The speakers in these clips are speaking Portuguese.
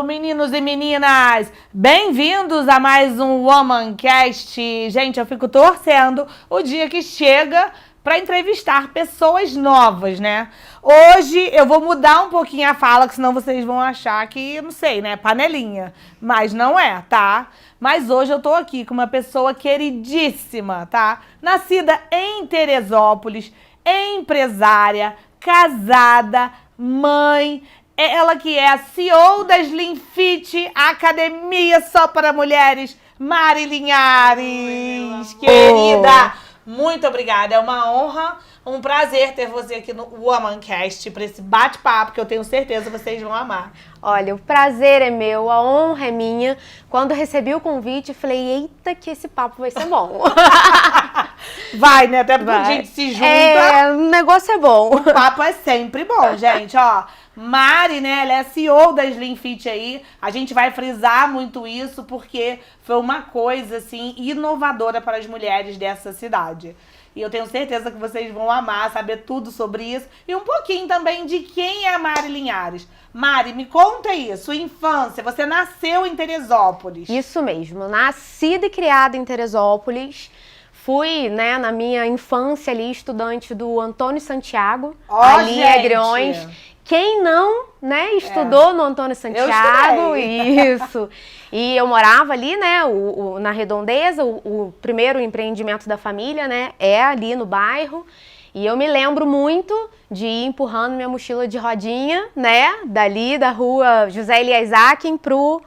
Hello, meninos e meninas! Bem-vindos a mais um Womancast. Gente, eu fico torcendo o dia que chega para entrevistar pessoas novas, né? Hoje eu vou mudar um pouquinho a fala, que senão vocês vão achar que, não sei, né, panelinha. Mas não é, tá? Mas hoje eu tô aqui com uma pessoa queridíssima, tá? Nascida em Teresópolis, empresária, casada, mãe. Ela que é a CEO da Slim Fit, Academia só para mulheres, Mari Linhares. Querida, muito obrigada. É uma honra, um prazer ter você aqui no Womancast para esse bate-papo que eu tenho certeza vocês vão amar. Olha, o prazer é meu, a honra é minha. Quando recebi o convite, falei, eita, que esse papo vai ser bom. Vai, né? Até porque a gente se junta. O negócio é bom. O papo é sempre bom, gente, ó. Mari, né, ela é a CEO da Slim Fit aí. A gente vai frisar muito isso porque foi uma coisa, assim, inovadora para as mulheres dessa cidade. E eu tenho certeza que vocês vão amar saber tudo sobre isso. E um pouquinho também de quem é a Mari Linhares. Mari, me conta aí, sua infância. Você nasceu em Teresópolis. Isso mesmo, nascida e criada em Teresópolis. Fui, né, na minha infância ali, estudante do Antônio Santiago, ali em Agriões. Quem não, né, estudou no Antônio Santiago, isso. E eu morava ali, né, na Redondeza, o primeiro empreendimento da família, né, é ali no bairro. E eu me lembro muito de ir empurrando minha mochila de rodinha, né, dali da rua José Elias Akin pro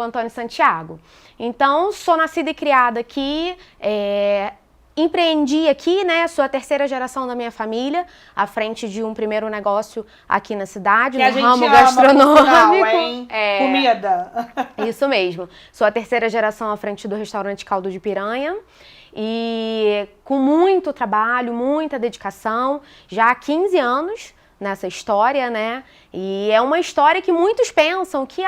Antônio Santiago. Então, sou nascida e criada aqui, empreendi aqui, né, sou a terceira geração da minha família, à frente de um primeiro negócio aqui na cidade, que no ramo gastronômico. Hein? Comida. Isso mesmo. Sou a terceira geração à frente do restaurante Caldo de Piranha. E com muito trabalho, muita dedicação, já há 15 anos nessa história, né? E é uma história que muitos pensam que,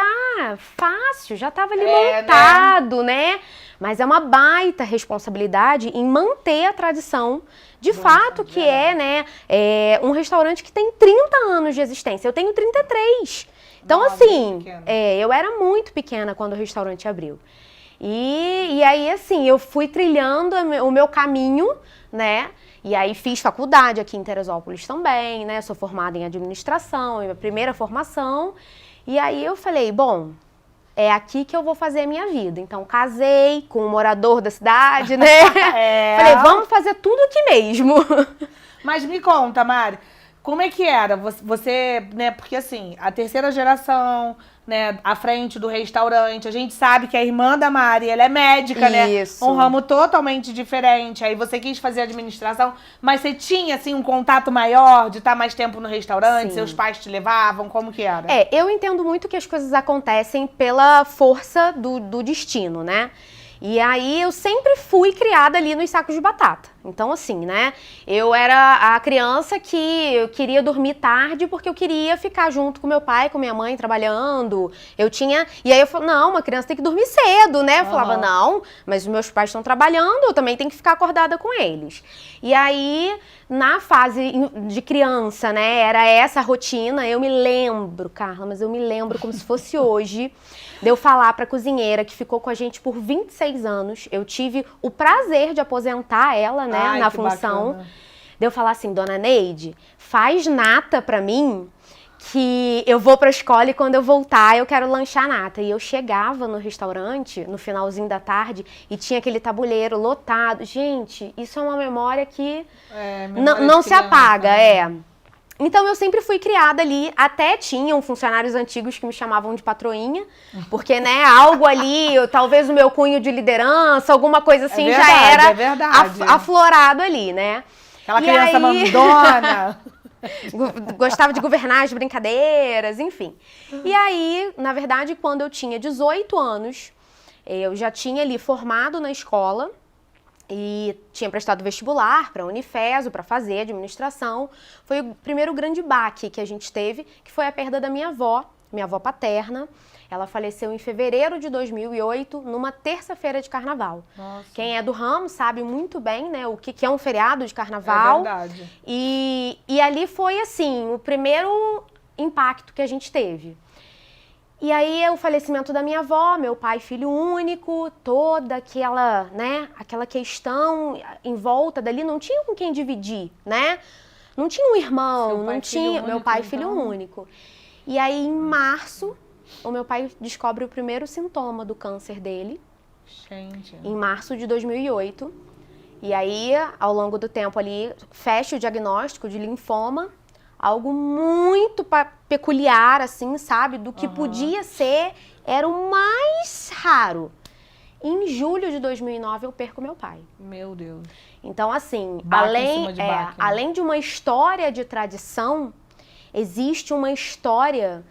fácil, já estava ali montado, né? Mas é uma baita responsabilidade em manter a tradição, de fato, que né, um restaurante que tem 30 anos de existência. Eu tenho 33. Então, assim, eu era muito pequena quando o restaurante abriu. E aí, assim, eu fui trilhando o meu caminho, né? E aí fiz faculdade aqui em Teresópolis também, né? Sou formada em administração, minha primeira formação. E aí eu falei, bom, é aqui que eu vou fazer a minha vida. Então casei com um morador da cidade, né? Falei, vamos fazer tudo aqui mesmo. Mas me conta, Mari, como é que era? Você, né, porque assim, a terceira geração, né, à frente do restaurante, a gente sabe que a irmã da Mari, ela é médica, Isso. né? Um ramo totalmente diferente. Aí você quis fazer administração, mas você tinha, assim, um contato maior de estar mais tempo no restaurante? Sim. Seus pais te levavam? Como que era? Eu entendo muito que as coisas acontecem pela força do destino, né? E aí eu sempre fui criada ali nos sacos de batata. Então assim, né, eu era a criança que eu queria dormir tarde porque eu queria ficar junto com meu pai, com minha mãe trabalhando. E aí eu falava, não, uma criança tem que dormir cedo, né? Eu falava, não, mas os meus pais estão trabalhando, eu também tenho que ficar acordada com eles. E aí, na fase de criança, né, era essa rotina. Eu me lembro, Carla, mas eu me lembro como se fosse hoje, de eu falar pra cozinheira que ficou com a gente por 26 anos. Eu tive o prazer de aposentar ela, né, na função. Bacana. De eu falar assim, dona Neide, faz nata pra mim que eu vou pra escola e quando eu voltar eu quero lanchar nata. E eu chegava no restaurante, no finalzinho da tarde, e tinha aquele tabuleiro lotado. Gente, isso é uma memória que não se apaga, Então eu sempre fui criada ali, até tinham funcionários antigos que me chamavam de patroinha, porque, né, algo ali, talvez o meu cunho de liderança, alguma coisa assim, já era aflorado ali, né? Aquela criança mandona. Gostava de governar as brincadeiras, enfim. E aí, na verdade, quando eu tinha 18 anos, eu já tinha ali formado na escola, e tinha prestado vestibular para a Unifeso, para fazer administração. Foi o primeiro grande baque que a gente teve, que foi a perda da minha avó paterna. Ela faleceu em fevereiro de 2008, numa terça-feira de carnaval. Nossa. Quem é do ramo sabe muito bem, né, o que é um feriado de carnaval. É verdade. E ali foi, assim, o primeiro impacto que a gente teve. E aí o falecimento da minha avó, meu pai filho único, toda aquela, né, aquela questão em volta dali, não tinha com quem dividir, né? Não tinha um irmão, não tinha, meu pai filho único. E aí em março, o meu pai descobre o primeiro sintoma do câncer dele. Gente. Em março de 2008. E aí, ao longo do tempo ali, fecha o diagnóstico de linfoma. Algo muito peculiar, assim, sabe? Do que podia ser, era o mais raro. Em julho de 2009, eu perco meu pai. Meu Deus. Então, assim, Baque além de uma história de tradição, existe uma história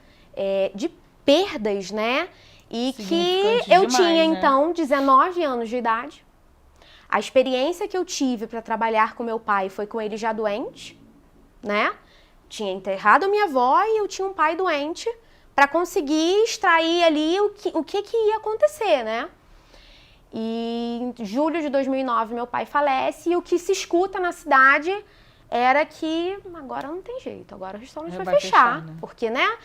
de perdas, né? E que eu tinha, então, 19 anos de idade. A experiência que eu tive para trabalhar com meu pai foi com ele já doente, né? Tinha enterrado a minha avó e eu tinha um pai doente para conseguir extrair ali o que ia acontecer, né? E em julho de 2009 meu pai falece e o que se escuta na cidade era que agora não tem jeito, agora o restaurante vai fechar, né? Porque, né?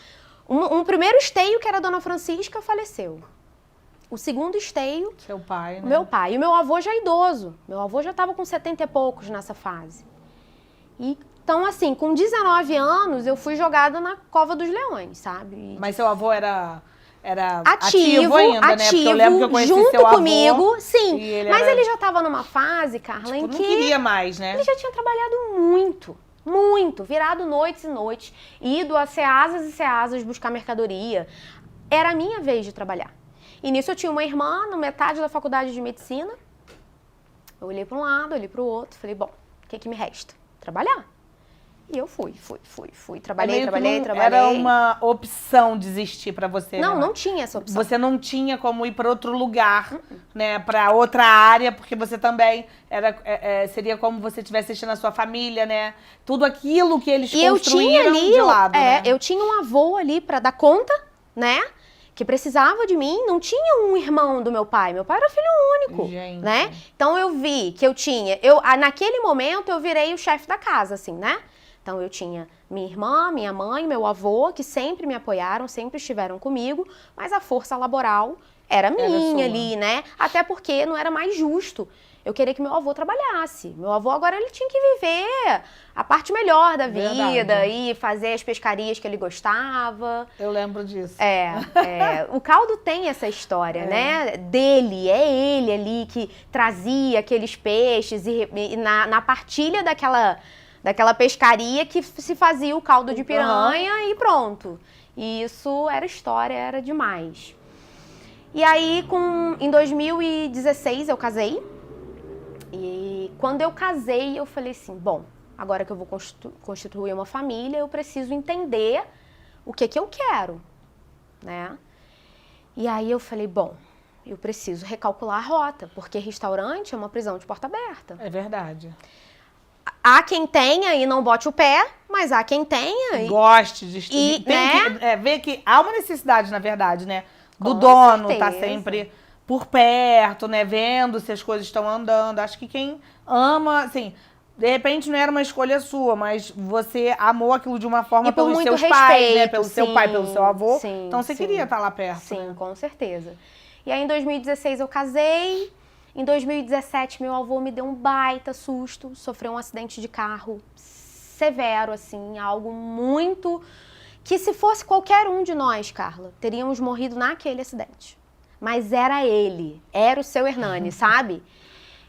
Um primeiro esteio, que era a Dona Francisca, faleceu. O segundo esteio... Seu pai, né? Meu pai. E o meu avô já idoso. Meu avô já estava com 70 e poucos nessa fase. Então, assim, com 19 anos, eu fui jogada na Cova dos Leões, sabe? Mas seu avô era ativo ainda, né? Porque eu lembro que eu conheci junto seu avô, comigo, sim. Mas era... ele já estava numa fase, Carla, em que... não queria mais, né? Ele já tinha trabalhado muito, virado noites e noites, ido a ceasas e ceasas buscar mercadoria. Era a minha vez de trabalhar. E nisso eu tinha uma irmã, na metade da faculdade de medicina. Eu olhei para um lado, olhei para o outro, falei, bom, o que me resta? Trabalhar. E eu fui. Trabalhei. Era uma opção desistir para você, Não, né? não tinha essa opção. Você não tinha como ir para outro lugar, né? Para outra área, porque você também seria como você estivesse assistindo a sua família, né? Tudo aquilo que eles construíram de lado, né? Eu tinha um avô ali para dar conta, né? Que precisava de mim, não tinha um irmão do meu pai era filho único, gente, né? Então eu vi que eu tinha, naquele momento eu virei o chefe da casa, assim, né? Então eu tinha minha irmã, minha mãe, meu avô, que sempre me apoiaram, sempre estiveram comigo, mas a força laboral era minha ali, né? Até porque não era mais justo eu queria que meu avô trabalhasse. Meu avô agora ele tinha que viver a parte melhor da vida e fazer as pescarias que ele gostava. Eu lembro disso. O Caldo tem essa história, né? Dele, é ele ali que trazia aqueles peixes e na partilha daquela pescaria que se fazia o caldo de piranha e pronto. E isso era história, era demais. E aí, em 2016, eu casei. E quando eu casei, eu falei assim, bom, agora que eu vou constituir uma família, eu preciso entender o que eu quero, né? E aí eu falei, bom, eu preciso recalcular a rota, porque restaurante é uma prisão de porta aberta. É verdade. Há quem tenha e não bote o pé, mas há quem tenha goste de estudar. Tem que ver que há uma necessidade, na verdade, né? Do dono tá sempre por perto, né? Vendo se as coisas estão andando. Acho que quem ama, assim, de repente não era uma escolha sua, mas você amou aquilo de uma forma pelos seus pais, né? Pelo seu pai, pelo seu avô. Sim, então você queria estar lá perto. Sim, né? Com certeza. E aí em 2016 eu casei. Em 2017 meu avô me deu um baita susto, sofreu um acidente de carro severo, assim, algo muito... Que se fosse qualquer um de nós, Carla, teríamos morrido naquele acidente. Mas era ele, era o seu Hernani, sabe?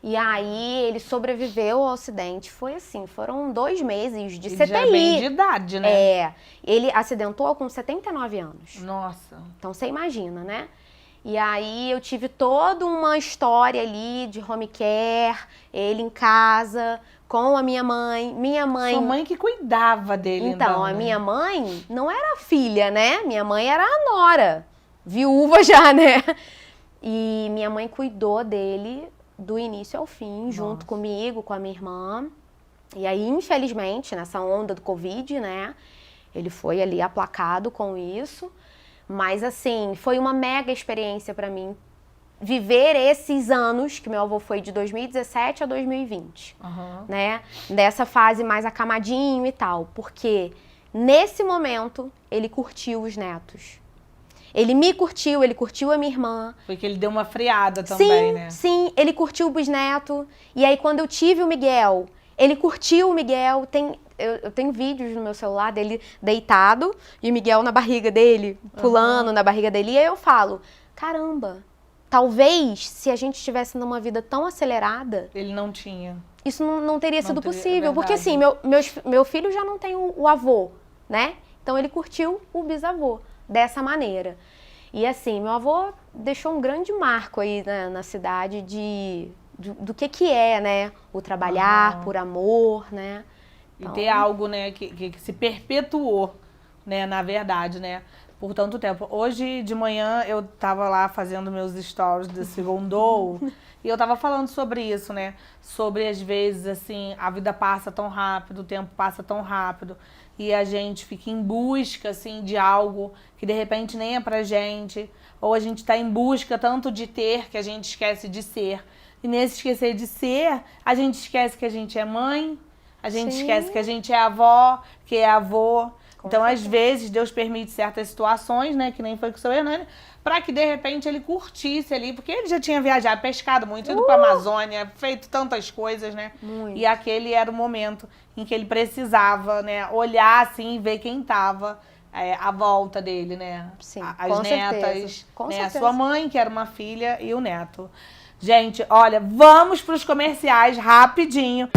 E aí ele sobreviveu ao acidente. Foi assim, foram 2 meses de CTI. Já bem de idade, né? Ele acidentou com 79 anos. Nossa. Então você imagina, né? E aí eu tive toda uma história ali de home care, ele em casa, com a minha mãe. Minha mãe... Sua mãe que cuidava dele, então. A minha mãe não era filha, né? Minha mãe era a nora, viúva já, né? E minha mãe cuidou dele do início ao fim, junto comigo, com a minha irmã. E aí, infelizmente, nessa onda do Covid, né? Ele foi ali aplacado com isso. Mas, assim, foi uma mega experiência para mim viver esses anos, que meu avô foi de 2017 a 2020, né? Dessa fase mais acamadinho e tal. Porque, nesse momento, ele curtiu os netos. Ele me curtiu, ele curtiu a minha irmã. Foi que ele deu uma friada também, né? Sim, ele curtiu o bisneto. E aí, quando eu tive o Miguel, ele curtiu o Miguel. Eu tenho vídeos no meu celular dele deitado e o Miguel na barriga dele, pulando na barriga dele. E aí eu falo, caramba, talvez se a gente estivesse numa vida tão acelerada... Ele não tinha. Isso não teria sido possível. É porque assim, meu filho já não tem o avô, né? Então ele curtiu o bisavô dessa maneira. E assim, meu avô deixou um grande marco aí na cidade do que é, né? O trabalhar por amor, né? Então, e ter algo, né, que se perpetuou, né, na verdade, né, por tanto tempo. Hoje de manhã eu tava lá fazendo meus stories do Segundou e eu tava falando sobre isso, né, sobre às vezes, assim, a vida passa tão rápido, o tempo passa tão rápido e a gente fica em busca, assim, de algo que de repente nem é pra gente, ou a gente tá em busca tanto de ter que a gente esquece de ser. E nesse esquecer de ser, a gente esquece que a gente é mãe, a gente esquece que a gente é avó, que é avô. Então, às vezes, Deus permite certas situações, né? Que nem foi com o seu Hernani, para que, de repente, ele curtisse ali. Porque ele já tinha viajado, pescado muito, ido pra Amazônia, feito tantas coisas, né? Muito. E aquele era o momento em que ele precisava, né? Olhar, assim, e ver quem tava à volta dele, né? Sim, As netas, com né? certeza. A sua mãe, que era uma filha, e o neto. Gente, olha, vamos pros comerciais rapidinho.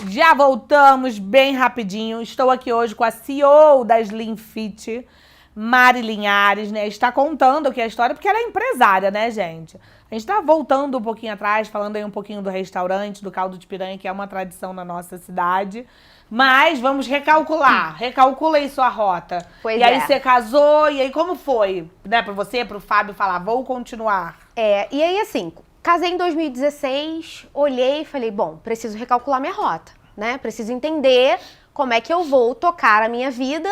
Já voltamos bem rapidinho. Estou aqui hoje com a CEO da Slim Fit, Mari Linhares, né? Está contando aqui a história, porque ela é empresária, né, gente? A gente tá voltando um pouquinho atrás, falando aí um pouquinho do restaurante, do caldo de piranha, que é uma tradição na nossa cidade. Mas vamos recalcular. Recalcula aí sua rota. Pois e aí é. você casou, e aí como foi? Né, pra você, pro Fábio falar, vou continuar. E aí assim, casei em 2016, olhei e falei, bom, preciso recalcular minha rota, né? Preciso entender como é que eu vou tocar a minha vida,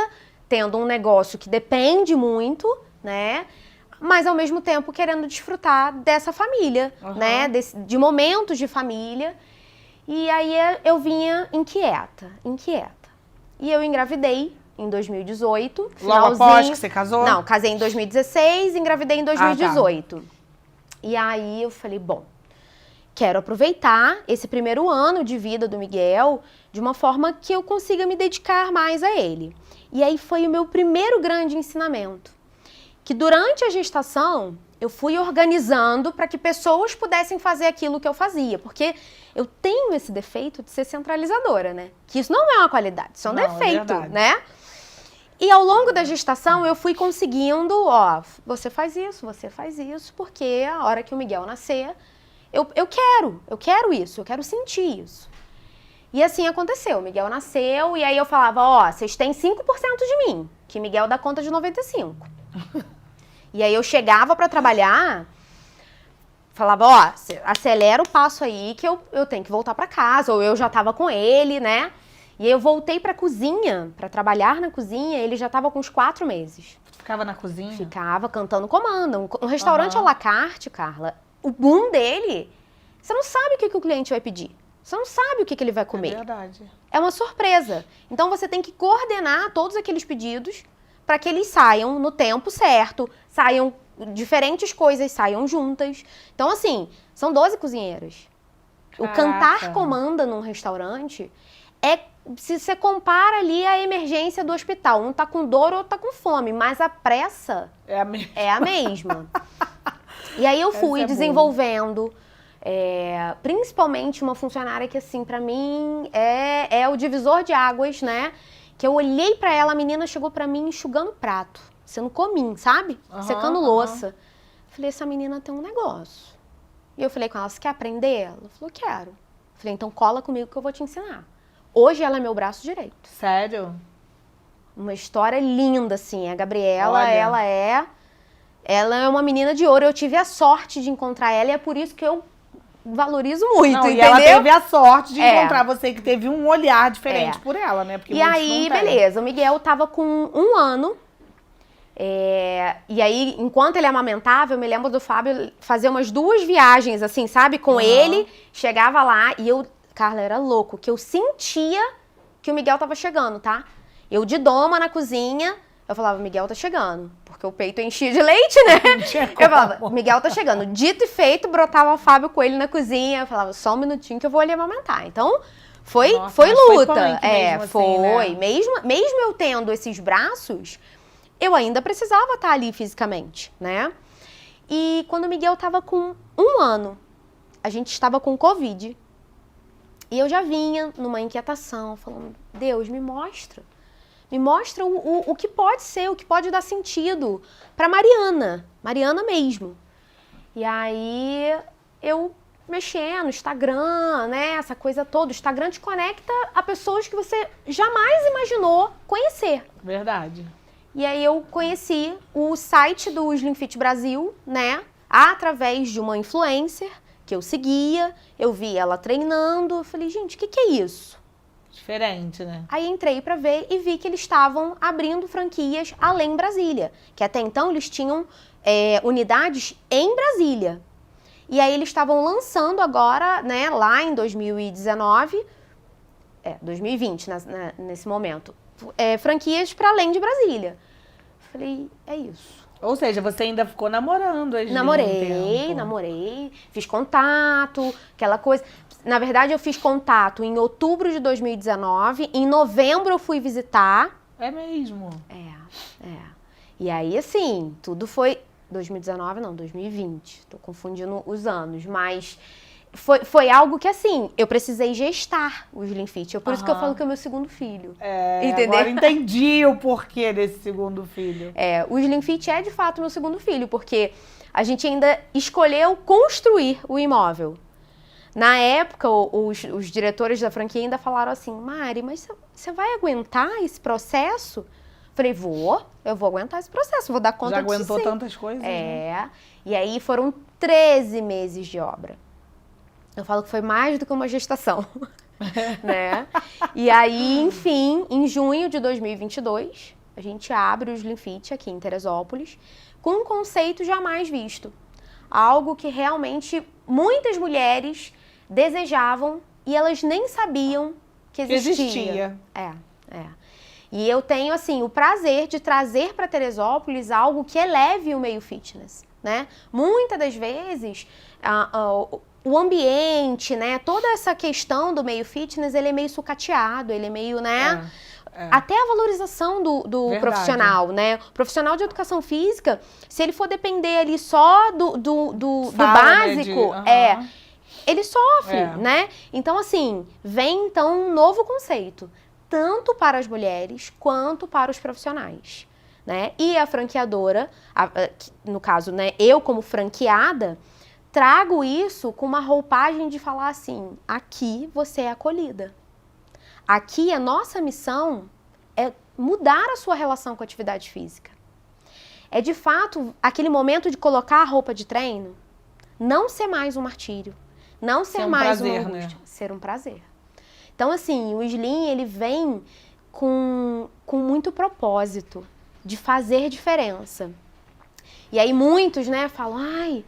tendo um negócio que depende muito, né? Mas ao mesmo tempo querendo desfrutar dessa família, né? De momentos de família. E aí eu vinha inquieta. E eu engravidei em 2018. Logo após que você casou? Não, casei em 2016 e engravidei em 2018. E aí eu falei, bom, quero aproveitar esse primeiro ano de vida do Miguel de uma forma que eu consiga me dedicar mais a ele. E aí foi o meu primeiro grande ensinamento. Que durante a gestação eu fui organizando para que pessoas pudessem fazer aquilo que eu fazia. Porque eu tenho esse defeito de ser centralizadora, né? Que isso não é uma qualidade, isso é um defeito, né? E ao longo da gestação eu fui conseguindo, você faz isso, porque a hora que o Miguel nascer, eu quero isso, eu quero sentir isso. E assim aconteceu, o Miguel nasceu e aí eu falava, vocês têm 5% de mim, que Miguel dá conta de 95%. E aí eu chegava pra trabalhar, falava, acelera o passo aí que eu tenho que voltar pra casa, ou eu já tava com ele, né? E aí eu voltei pra cozinha, pra trabalhar na cozinha, ele já tava com uns 4 meses. Ficava na cozinha? Ficava cantando comanda. Um restaurante à la carte, Carla, o boom dele, você não sabe o que o cliente vai pedir. Você não sabe o que ele vai comer. É verdade. É uma surpresa. Então você tem que coordenar todos aqueles pedidos para que eles saiam no tempo certo, saiam diferentes coisas, saiam juntas. Então, assim, são 12 cozinheiras. Caraca. O cantar comanda num restaurante se você compara ali a emergência do hospital. Um tá com dor, outro tá com fome, mas a pressa é a mesma. E aí eu fui desenvolvendo, principalmente uma funcionária que, assim, pra mim é o divisor de águas, né? Que eu olhei pra ela, a menina chegou pra mim enxugando prato, sendo comim, sabe? Secando louça. Falei, essa menina tem um negócio. E eu falei com ela, você quer aprender? Ela falou, quero. Falei, então cola comigo que eu vou te ensinar. Hoje ela é meu braço direito. Sério? Uma história linda, assim. A Gabriela, ela é uma menina de ouro. Eu tive a sorte de encontrar ela e é por isso que eu valorizo muito, Não, entendeu? e ela teve a sorte de encontrar você que teve um olhar diferente por ela, né? Porque e aí, beleza, o Miguel tava com 1 ano. E aí, enquanto ele amamentava, eu me lembro do Fábio fazer umas 2 viagens, assim, sabe? Com ele, chegava lá e eu... Carla, era louco, que eu sentia que o Miguel tava chegando, tá? Eu de doma na cozinha, eu falava, Miguel tá chegando. Porque o peito enchia de leite, né? Eu falava, Miguel tá chegando. Dito e feito, brotava o Fábio com ele na cozinha. Eu falava, só um minutinho que eu vou ali amamentar. Então, foi luta. Foi mesmo foi. Assim, né? Mesmo eu tendo esses braços, eu ainda precisava estar ali fisicamente, né? E quando o Miguel tava com 1 ano, a gente estava com Covid. E eu já vinha numa inquietação, falando, Deus, me mostra. Me mostra o que pode ser, o que pode dar sentido pra Mariana mesmo. E aí, eu mexendo no Instagram, né, essa coisa toda. O Instagram te conecta a pessoas que você jamais imaginou conhecer. Verdade. E aí, eu conheci o site do Slim Fit Brasil, né, através de uma influencer que eu seguia, eu vi ela treinando, eu falei, gente, o que é isso? Diferente, né? Aí entrei pra ver e vi que eles estavam abrindo franquias além Brasília, que até então eles tinham unidades em Brasília. E aí eles estavam lançando agora, né, lá em 2019, 2020, nesse momento, franquias para além de Brasília. Falei, é isso. Ou seja, você ainda ficou namorando. Namorei, fiz contato, aquela coisa. Na verdade, eu fiz contato em outubro de 2019, em novembro eu fui visitar. É mesmo? E aí, assim, tudo foi... 2019 não, 2020, tô confundindo os anos, mas foi algo que, assim, eu precisei gestar o Slim Fit. Por isso que eu falo que é o meu segundo filho. Entendeu? Agora entendi o porquê desse segundo filho. O Slim Fit é, de fato, meu segundo filho, porque a gente ainda escolheu construir o imóvel. Na época, os diretores da franquia ainda falaram assim, Mari, mas você vai aguentar esse processo? Falei, eu vou aguentar esse processo, vou dar conta disso. Já aguentou tantas coisas, né? E aí foram 13 meses de obra. Eu falo que foi mais do que uma gestação, né? E aí, enfim, em junho de 2022, a gente abre o Slim Fit aqui em Teresópolis, com um conceito jamais visto. Algo que realmente muitas mulheres desejavam e elas nem sabiam que existia. E eu tenho, assim, o prazer de trazer para Teresópolis algo que eleve o meio fitness, né? Muitas das vezes, o ambiente, né? Toda essa questão do meio fitness, ele é meio sucateado, ele é meio, né? Até a valorização do profissional, né? O profissional de educação física, se ele for depender ali só do básico, ele sofre, né? Então, assim, vem então um novo conceito, tanto para as mulheres quanto para os profissionais, né? E a franqueadora, no caso, né, eu como franqueada, trago isso com uma roupagem de falar assim, aqui você é acolhida. Aqui a nossa missão é mudar a sua relação com a atividade física. É de fato aquele momento de colocar a roupa de treino, não ser mais um martírio, não ser mais uma angústia, ser um prazer. Então, assim, o Slim, ele vem com muito propósito de fazer diferença. E aí muitos, né, falam, ai,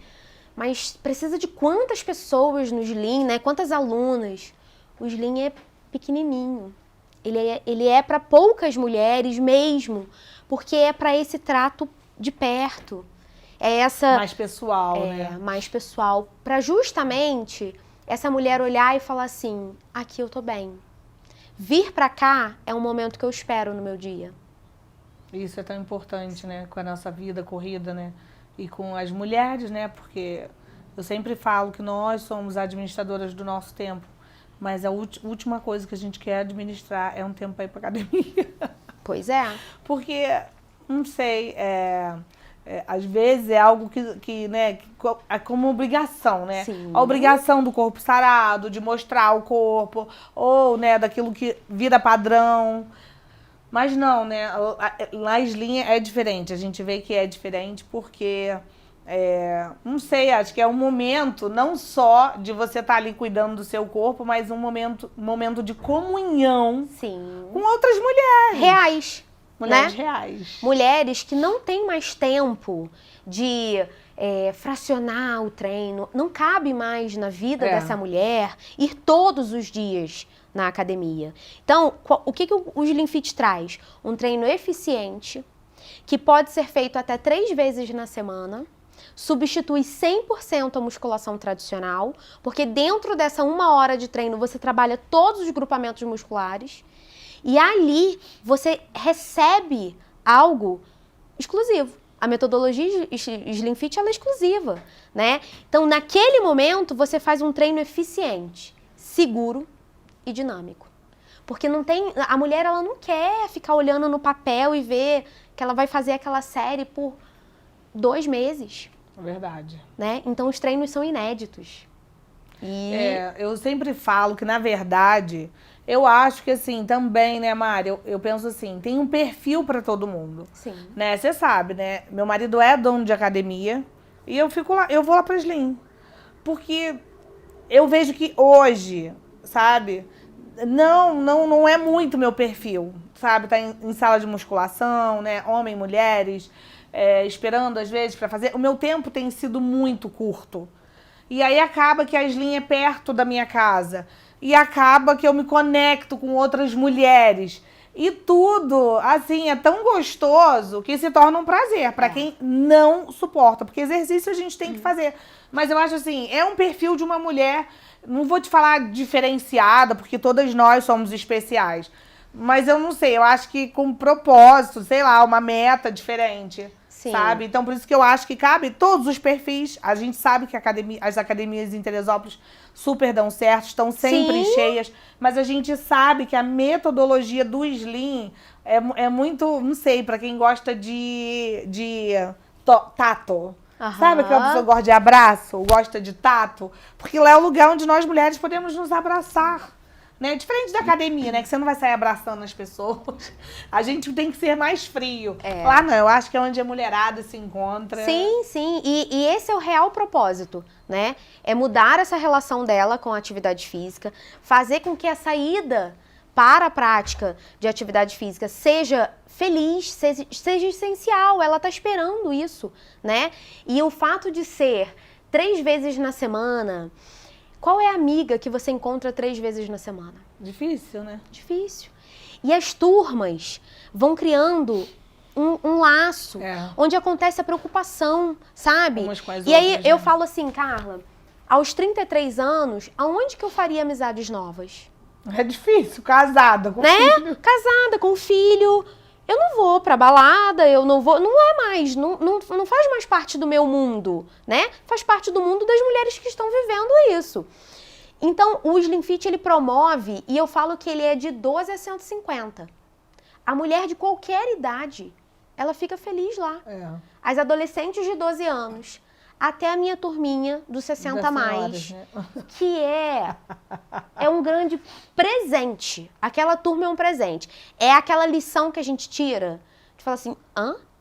mas precisa de quantas pessoas no Slim, né, quantas alunas? O Slim é pequenininho. Ele é para poucas mulheres mesmo, porque é para esse trato de perto. É essa... Mais pessoal, né? Mais pessoal. Para justamente... essa mulher olhar e falar assim, aqui eu tô bem. Vir pra cá é um momento que eu espero no meu dia. Isso é tão importante, né? Com a nossa vida corrida, né? E com as mulheres, né? Porque eu sempre falo que nós somos administradoras do nosso tempo. Mas a última coisa que a gente quer administrar é um tempo para ir pra academia. Pois é. Porque, não sei, às vezes é algo que né, é como obrigação, né? Sim. A obrigação do corpo sarado, de mostrar o corpo, ou, né, daquilo que vira padrão. Mas não, né? Na Slim é diferente, a gente vê que é diferente porque Não sei, acho que é um momento não só de você estar ali cuidando do seu corpo, mas um momento de comunhão Sim. com outras mulheres. Reais. Mulheres né? reais. Mulheres que não têm mais tempo de fracionar o treino. Não cabe mais na vida dessa mulher ir todos os dias na academia. Então, o que o Slim Fit traz? Um treino eficiente, que pode ser feito até 3 vezes na semana, substitui 100% a musculação tradicional, porque dentro dessa 1 hora de treino você trabalha todos os grupamentos musculares e ali você recebe algo exclusivo. A metodologia Slim Fit ela é exclusiva, né? Então, naquele momento, você faz um treino eficiente, seguro e dinâmico. Porque não tem, a mulher ela não quer ficar olhando no papel e ver que ela vai fazer aquela série por 2 meses. Verdade. Né? Então, os treinos são inéditos. Eu sempre falo que, na verdade, eu acho que, assim, também, né, Mari? Eu penso assim, tem um perfil pra todo mundo. Sim. Né? Você sabe, né? Meu marido é dono de academia e eu fico lá, eu vou lá pra Slim. Porque eu vejo que hoje, sabe, não é muito meu perfil, sabe? Tá em sala de musculação, né? Homem, mulheres, esperando às vezes pra fazer. O meu tempo tem sido muito curto. E aí acaba que a Slim é perto da minha casa. E acaba que eu me conecto com outras mulheres. E tudo, assim, é tão gostoso que se torna um prazer pra quem não suporta. Porque exercício a gente tem que fazer. Mas eu acho assim, é um perfil de uma mulher, não vou te falar diferenciada, porque todas nós somos especiais. Mas eu não sei, eu acho que com propósito, sei lá, uma meta diferente. Sim. Sabe? Então, por isso que eu acho que cabe todos os perfis. A gente sabe que as academias em Teresópolis super dão certo, estão sempre cheias. Mas a gente sabe que a metodologia do Slim é muito, não sei, pra quem gosta de tato. Sabe aquela pessoa que gosta de abraço, gosta de tato? Porque lá é o lugar onde nós mulheres podemos nos abraçar. Né? Diferente da academia, né? Que você não vai sair abraçando as pessoas. A gente tem que ser mais frio. Lá não, eu acho que é onde a mulherada se encontra. Sim, sim. E esse é o real propósito, né? É mudar essa relação dela com a atividade física, fazer com que a saída para a prática de atividade física seja feliz, seja essencial. Ela tá esperando isso, né? E o fato de ser 3 vezes na semana... Qual é a amiga que você encontra 3 vezes na semana? Difícil, né? Difícil. E as turmas vão criando um laço, onde acontece a preocupação, sabe? Umas com as e aí outras, eu né? falo assim, Carla, aos 33 anos, aonde que eu faria amizades novas? É difícil, casada com filho. Casada, com filho. Eu não vou pra balada, eu não vou... Não é mais, não faz mais parte do meu mundo, né? Faz parte do mundo das mulheres que estão vivendo isso. Então, o Slim Fit, ele promove, e eu falo que ele é de 12 a 150. A mulher de qualquer idade, ela fica feliz lá. As adolescentes de 12 anos, até a minha turminha dos 60 a mais, né? que é um grande presente. Aquela turma é um presente. É aquela lição que a gente tira, de falar assim,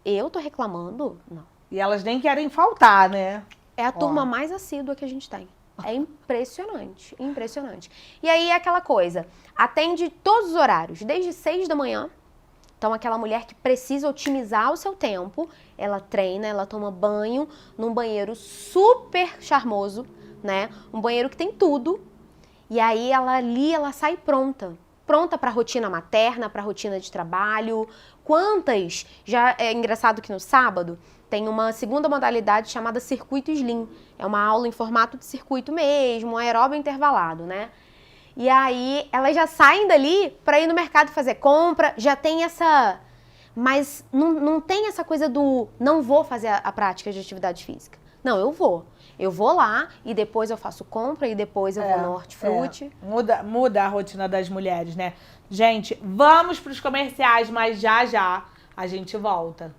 eu tô reclamando? Não. E elas nem querem faltar, né? É a turma mais assídua que a gente tem. É impressionante, impressionante. E aí é aquela coisa, atende todos os horários, desde 6 da manhã. Então, aquela mulher que precisa otimizar o seu tempo, ela treina, ela toma banho num banheiro super charmoso, né? Um banheiro que tem tudo. E aí, ela sai pronta. Pronta para a rotina materna, para a rotina de trabalho. Quantas? Já é engraçado que no sábado tem uma segunda modalidade chamada Circuito Slim. É uma aula em formato de circuito mesmo, um aeróbio intervalado, né? E aí, elas já saem dali para ir no mercado fazer compra, já tem essa... Mas não tem essa coisa do não vou fazer a prática de atividade física. Não, eu vou. Eu vou lá e depois eu faço compra e depois eu vou no hortifruti. Muda a rotina das mulheres, né? Gente, vamos pros comerciais, mas já a gente volta.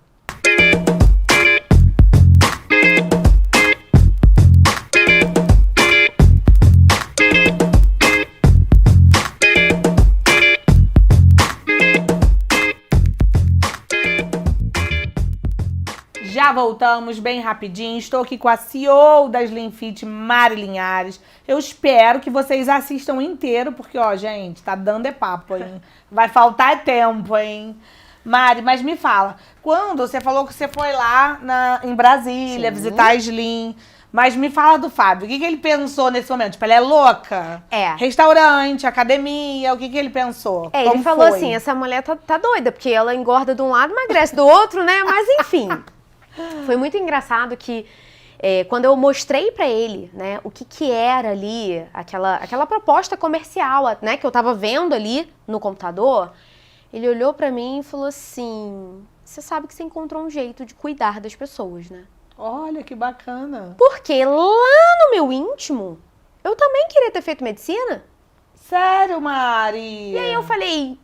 Já voltamos bem rapidinho. Estou aqui com a CEO da Slim Fit, Mari Linhares. Eu espero que vocês assistam inteiro, porque, ó, gente, tá dando papo, hein? Vai faltar tempo, hein? Mari, mas me fala, quando você falou que você foi lá em Brasília visitar a Slim, mas me fala do Fábio, o que ele pensou nesse momento? Tipo, ele é louca? Restaurante, academia, o que ele pensou? Como ele falou assim, essa mulher tá doida, porque ela engorda de um lado e emagrece do outro, né? Mas enfim, foi muito engraçado que quando eu mostrei pra ele, né, o que era ali, aquela proposta comercial, né, que eu tava vendo ali no computador, ele olhou pra mim e falou assim, você sabe que você encontrou um jeito de cuidar das pessoas, né? Olha, que bacana. Porque lá no meu íntimo, eu também queria ter feito medicina. Sério, Mari? E aí eu falei,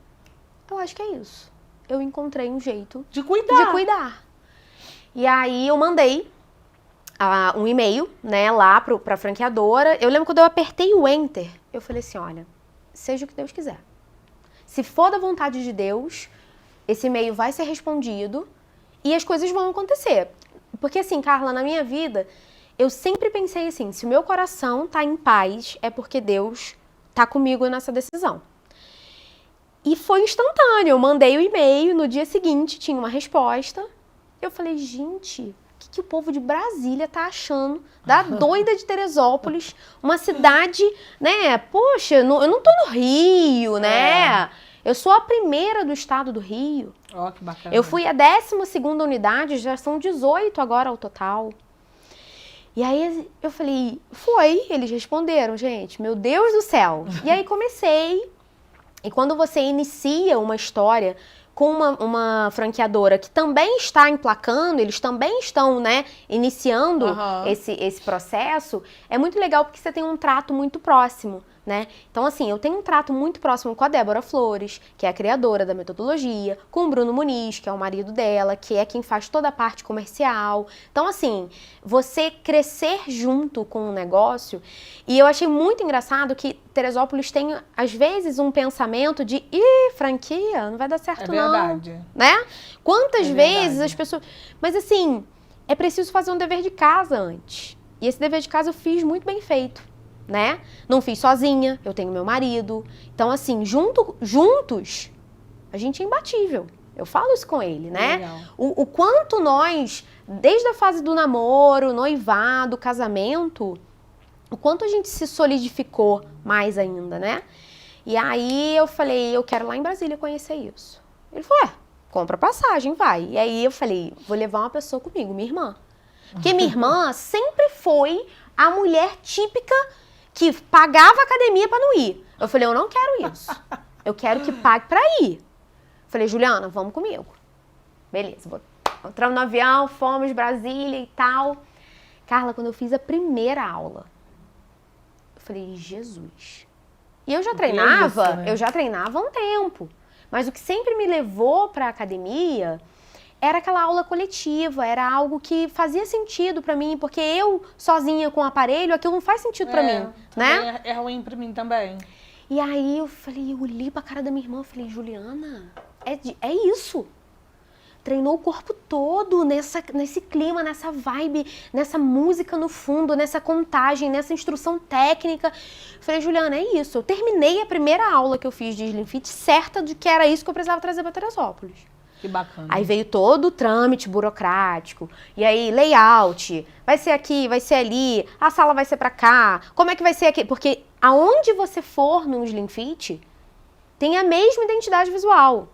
eu acho que é isso. Eu encontrei um jeito de cuidar. E aí eu mandei um e-mail, né, lá pra franqueadora. Eu lembro quando eu apertei o Enter, eu falei assim, olha, seja o que Deus quiser. Se for da vontade de Deus, esse e-mail vai ser respondido e as coisas vão acontecer. Porque assim, Carla, na minha vida, eu sempre pensei assim, se o meu coração tá em paz, é porque Deus tá comigo nessa decisão. E foi instantâneo, eu mandei o e-mail, no dia seguinte tinha uma resposta. Eu falei, gente, o que o povo de Brasília tá achando da doida de Teresópolis, uma cidade, né, poxa, eu não tô no Rio, né? Eu sou a primeira do estado do Rio. Ó, que bacana. Eu fui a 12ª unidade, já são 18 agora ao total. E aí eu falei, eles responderam, gente, meu Deus do céu. E aí comecei. E quando você inicia uma história com uma franqueadora que também está emplacando, eles também estão, né, iniciando esse processo, é muito legal porque você tem um trato muito próximo. Né? Então, assim, eu tenho um trato muito próximo com a Débora Flores, que é a criadora da metodologia, com o Bruno Muniz, que é o marido dela, que é quem faz toda a parte comercial. Então, assim, você crescer junto com o negócio. E eu achei muito engraçado que Teresópolis tem, às vezes, um pensamento de franquia, não vai dar certo não. É verdade. Né? Quantas vezes as pessoas... Mas, assim, é preciso fazer um dever de casa antes. E esse dever de casa eu fiz muito bem feito. Né? Não fiz sozinha, eu tenho meu marido. Então, assim, juntos, a gente é imbatível. Eu falo isso com ele, né? O quanto nós, desde a fase do namoro, noivado, casamento, o quanto a gente se solidificou mais ainda, né? E aí eu falei, eu quero lá em Brasília conhecer isso. Ele falou, compra passagem, vai. E aí eu falei, vou levar uma pessoa comigo, minha irmã. Porque minha irmã sempre foi a mulher típica que pagava a academia pra não ir. Eu falei, eu não quero isso. Eu quero que pague pra ir. Falei, Juliana, vamos comigo. Beleza, entramos no avião, fomos Brasília e tal. Carla, quando eu fiz a primeira aula, eu falei, Jesus. E eu já treinava, isso, né? eu já treinava há um tempo. Mas o que sempre me levou pra academia era aquela aula coletiva, era algo que fazia sentido pra mim, porque eu, sozinha com o aparelho, aquilo não faz sentido pra mim, né? É ruim pra mim também. E aí eu falei, eu olhei pra cara da minha irmã, eu falei, Juliana, é isso. Treinou o corpo todo nesse clima, nessa vibe, nessa música no fundo, nessa contagem, nessa instrução técnica. Eu falei, Juliana, é isso. Eu terminei a primeira aula que eu fiz de Slim Fit certa de que era isso que eu precisava trazer pra Teresópolis. Que bacana. Aí veio todo o trâmite burocrático, e aí layout, vai ser aqui, vai ser ali, a sala vai ser pra cá, como é que vai ser aqui? Porque aonde você for num Slim Fit, tem a mesma identidade visual.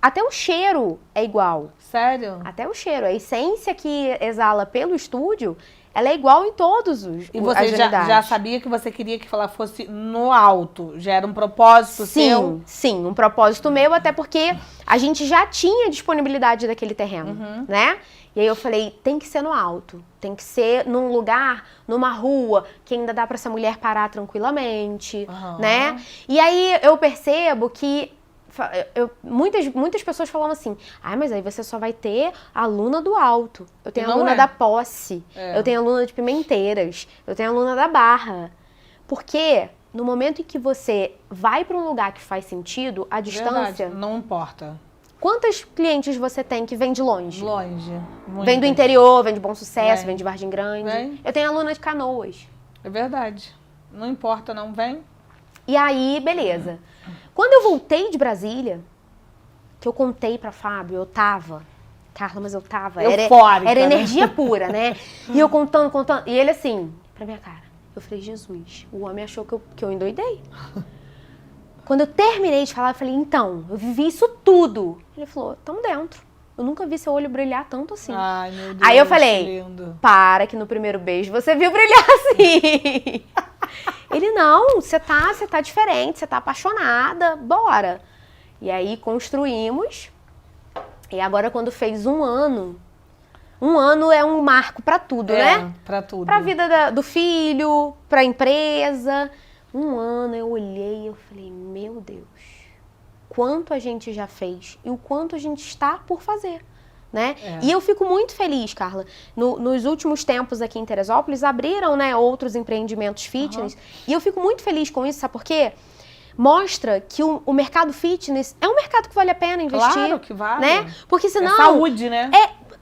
Até o cheiro é igual. Sério? Até o cheiro. A essência que exala pelo estúdio, ela é igual em todos os E você já sabia que você queria que ela fosse no alto? Já era um propósito seu? Sim, um propósito meu, até porque a gente já tinha disponibilidade daquele terreno, né? E aí eu falei, tem que ser no alto, tem que ser num lugar, numa rua, que ainda dá pra essa mulher parar tranquilamente, né? E aí eu percebo que muitas pessoas falam assim, mas aí você só vai ter aluna do alto. Eu tenho aluna da Posse, eu tenho aluna de Pimenteiras, eu tenho aluna da Barra. Porque no momento em que você vai para um lugar que faz sentido, a distância... Verdade, não importa. Quantas clientes você tem que vem de longe? Longe. Vem do interior, vem de Bom Sucesso, Vem. de Vargem Grande. Vem. Eu tenho aluna de Canoas. É verdade. Não importa, não vem. E aí, beleza. Quando eu voltei de Brasília, que eu contei pra Fábio, eu tava... Carla, mas eu tava... Eufórica, Era né? energia pura, né? E eu contando. E ele assim, pra minha cara. Eu falei, Jesus, o homem achou que eu endoidei. Quando eu terminei de falar, eu falei, então, eu vivi isso tudo. Ele falou, tamo dentro. Eu nunca vi seu olho brilhar tanto assim. Ai, meu Deus, aí eu falei, que lindo. para que no primeiro beijo você viu brilhar assim. Ele, não, você tá diferente, você tá apaixonada, bora. E aí construímos. E agora quando fez 1 ano é um marco pra tudo, né? Pra tudo. Pra vida do filho, pra empresa. 1 ano eu olhei e eu falei, meu Deus, quanto a gente já fez e o quanto a gente está por fazer, né? E eu fico muito feliz, Carla. Nos últimos tempos aqui em Teresópolis abriram, né, outros empreendimentos fitness. E eu fico muito feliz com isso, sabe por quê? Mostra que o mercado fitness é um mercado que vale a pena investir. Claro que vale. Né? Porque senão... É saúde, né?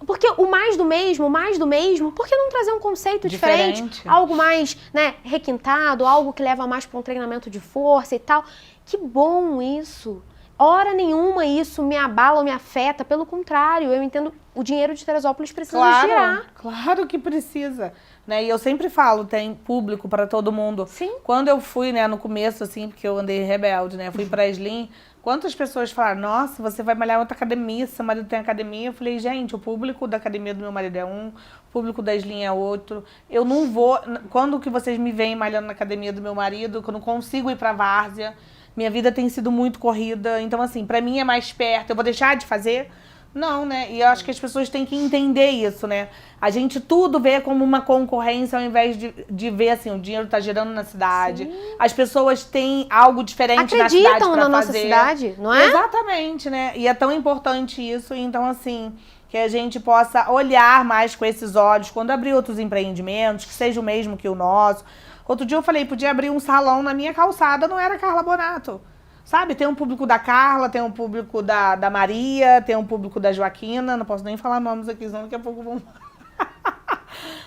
Porque o mais do mesmo, por que não trazer um conceito diferente? Algo mais, né, requintado, algo que leva mais para um treinamento de força e tal. Que bom isso. Hora nenhuma isso me abala ou me afeta. Pelo contrário, eu entendo, o dinheiro de Teresópolis precisa girar. Claro que precisa. Né? E eu sempre falo, tem público para todo mundo. Sim. Quando eu fui, né, no começo, assim, porque eu andei rebelde, né? Fui pra Slim. Quantas pessoas falaram, nossa, você vai malhar em outra academia, seu marido tem academia. Eu falei, gente, o público da academia do meu marido é um, o público da Slim é outro. Eu não vou... Quando que vocês me veem malhando na academia do meu marido, que eu não consigo ir pra várzea, minha vida tem sido muito corrida. Então, assim, pra mim é mais perto. Eu vou deixar de fazer? Não, né? E eu acho que as pessoas têm que entender isso, né? A gente tudo vê como uma concorrência ao invés de ver, assim, o dinheiro tá girando na cidade. Sim. As pessoas têm algo diferente na cidade pra fazer. Acreditam na nossa cidade, não é? Exatamente, né? E é tão importante isso. Então, assim, que a gente possa olhar mais com esses olhos quando abrir outros empreendimentos, que seja o mesmo que o nosso. Outro dia eu falei, podia abrir um salão na minha calçada, não era Carla Bonato. Sabe, tem um público da Carla, tem um público da Maria, tem um público da Joaquina. Não posso nem falar nomes aqui, senão daqui a pouco vão...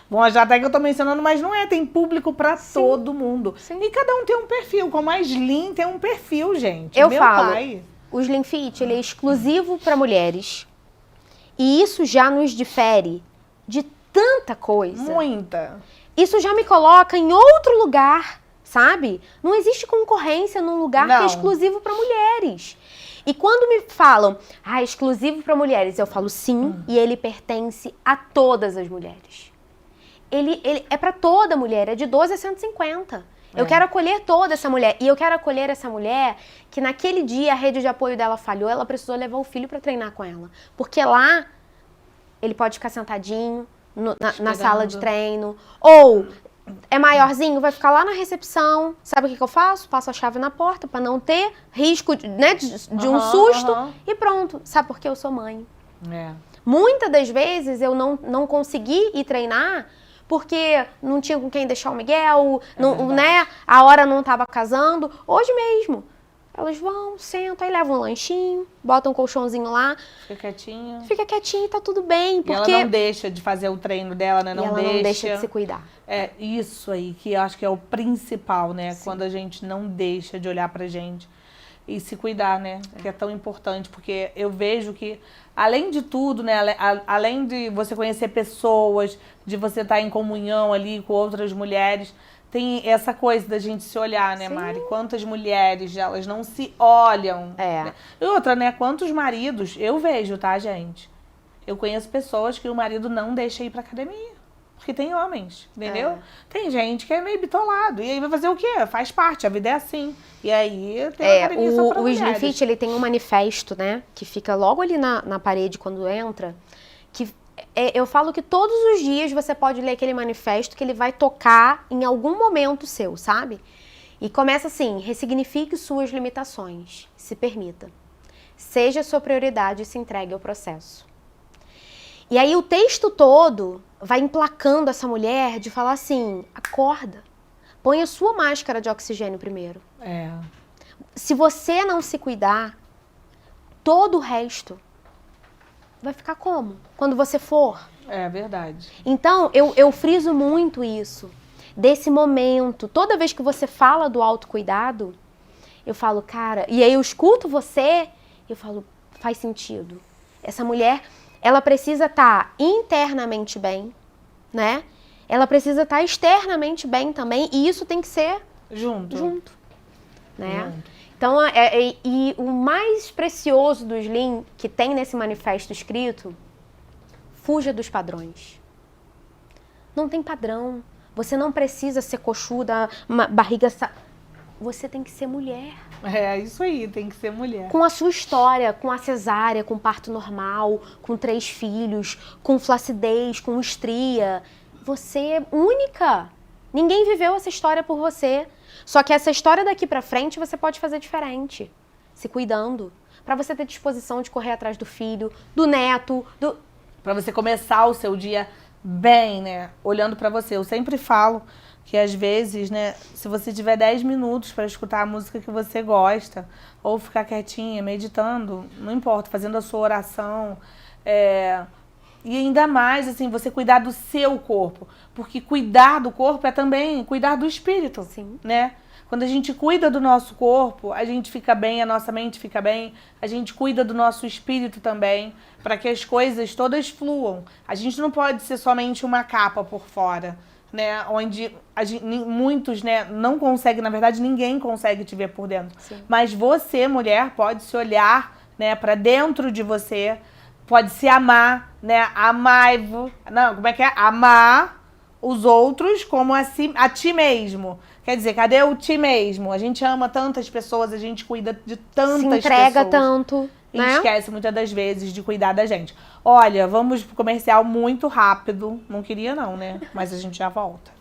Vão achar até que eu tô mencionando, mas não é. Tem público pra todo mundo. Sim. E cada um tem um perfil. Como a Slim tem um perfil, gente. Eu falo, o Slim Fit, ele é exclusivo pra mulheres. E isso já nos difere de tanta coisa. Muita. Isso já me coloca em outro lugar. Sabe? Não existe concorrência num lugar que é exclusivo para mulheres. E quando me falam, exclusivo para mulheres, eu falo sim, e ele pertence a todas as mulheres. Ele é para toda mulher, é de 12 a 150. Eu quero acolher toda essa mulher. E eu quero acolher essa mulher que naquele dia a rede de apoio dela falhou, ela precisou levar o filho para treinar com ela. Porque lá ele pode ficar sentadinho na sala de treino. Ou... é maiorzinho, vai ficar lá na recepção. Sabe o que eu faço? Passo a chave na porta para não ter risco né, de um susto e pronto. Sabe por que eu sou mãe? Muitas das vezes eu não consegui ir treinar porque não tinha com quem deixar o Miguel, né, a hora não estava casando. Hoje mesmo. Elas vão, sentam, aí levam um lanchinho, botam um colchãozinho lá. Fica quietinha e tá tudo bem. Porque... E ela não deixa de fazer o treino dela, né? Não deixa de se cuidar. É isso aí que eu acho que é o principal, né? Sim. Quando a gente não deixa de olhar pra gente e se cuidar, né? Que é tão importante, porque eu vejo que, além de tudo, né? Além de você conhecer pessoas, de você estar em comunhão ali com outras mulheres... Tem essa coisa da gente se olhar, né, Mari? Quantas mulheres, elas não se olham. Né? E outra, né? Quantos maridos, eu vejo, tá, gente? Eu conheço pessoas que o marido não deixa ir pra academia. Porque tem homens, entendeu? Tem gente que é meio bitolado. E aí vai fazer o quê? Faz parte, a vida é assim. E aí tem a academia só pra mulheres. O Slim Fit, ele tem um manifesto, né? Que fica logo ali na parede quando entra. Que... eu falo que todos os dias você pode ler aquele manifesto que ele vai tocar em algum momento seu, sabe? E começa assim, ressignifique suas limitações, se permita. Seja sua prioridade e se entregue ao processo. E aí o texto todo vai emplacando essa mulher de falar assim, acorda, põe a sua máscara de oxigênio primeiro. Se você não se cuidar, todo o resto vai ficar como? Quando você for? É verdade. Então, eu friso muito isso. Desse momento, toda vez que você fala do autocuidado, eu falo, cara, e aí eu escuto você, eu falo, faz sentido. Essa mulher, ela precisa estar internamente bem, né? Ela precisa estar externamente bem também, e isso tem que ser junto, né? Então, e o mais precioso do Slim, que tem nesse manifesto escrito, fuja dos padrões. Não tem padrão. Você não precisa ser coxuda, barriga... Você tem que ser mulher. É isso aí, tem que ser mulher. Com a sua história, com a cesárea, com parto normal, com 3 filhos, com flacidez, com estria. Você é única. Ninguém viveu essa história por você. Só que essa história daqui pra frente você pode fazer diferente. Se cuidando. Pra você ter disposição de correr atrás do filho, do neto, Pra você começar o seu dia bem, né? Olhando pra você. Eu sempre falo que às vezes, né, se você tiver 10 minutos para escutar a música que você gosta, ou ficar quietinha, meditando, não importa, fazendo a sua oração, e ainda mais, assim, você cuidar do seu corpo, porque cuidar do corpo é também cuidar do espírito, Sim. né? Quando a gente cuida do nosso corpo, a gente fica bem, a nossa mente fica bem, a gente cuida do nosso espírito também, para que as coisas todas fluam. A gente não pode ser somente uma capa por fora, né? Onde muitos, né, não conseguem, na verdade, ninguém consegue te ver por dentro. Sim. Mas você, mulher, pode se olhar, né, para dentro de você, pode se amar, né? Amar os outros como a ti mesmo. Quer dizer, cadê o ti mesmo? A gente ama tantas pessoas, a gente cuida de tantas pessoas. Se entrega tanto, E né? esquece muitas das vezes de cuidar da gente. Olha, vamos pro comercial muito rápido. Não queria não, né? Mas a gente já volta.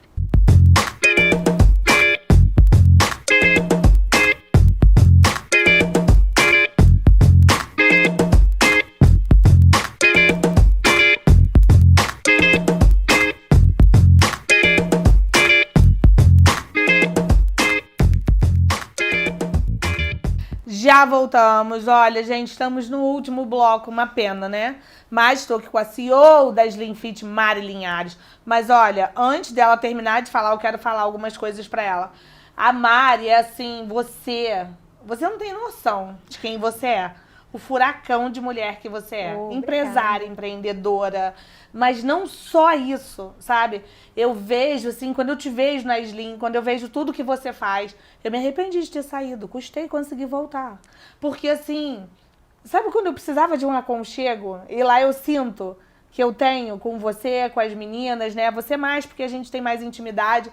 Já voltamos. Olha, gente, estamos no último bloco, uma pena, né? Mas estou aqui com a CEO da Slim Fit, Mari Linhares. Mas olha, antes dela terminar de falar, eu quero falar algumas coisas pra ela. A Mari é assim, você não tem noção de quem você é. O furacão de mulher que você é. Empresária, empreendedora. Mas não só isso, sabe? Eu vejo, assim, quando eu te vejo na Slim, quando eu vejo tudo que você faz, eu me arrependi de ter saído. Custei conseguir voltar. Porque, assim, sabe quando eu precisava de um aconchego? E lá eu sinto que eu tenho com você, com as meninas, né? Você mais, porque a gente tem mais intimidade.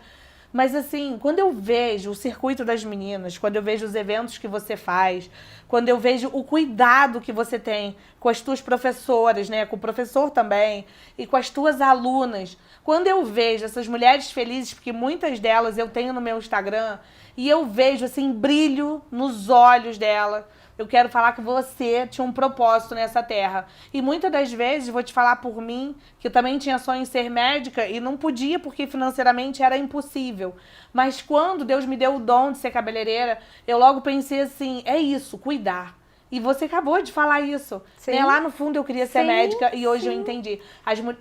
Mas assim, quando eu vejo o circuito das meninas, quando eu vejo os eventos que você faz, quando eu vejo o cuidado que você tem com as tuas professoras, né, com o professor também, e com as tuas alunas, quando eu vejo essas mulheres felizes, porque muitas delas eu tenho no meu Instagram, e eu vejo assim brilho nos olhos dela, eu quero falar que você tinha um propósito nessa terra. E muitas das vezes, vou te falar por mim, que eu também tinha sonho em ser médica e não podia porque financeiramente era impossível. Mas quando Deus me deu o dom de ser cabeleireira, eu logo pensei assim, é isso, cuidar. E você acabou de falar isso. Né? Lá no fundo eu queria ser médica e hoje eu entendi.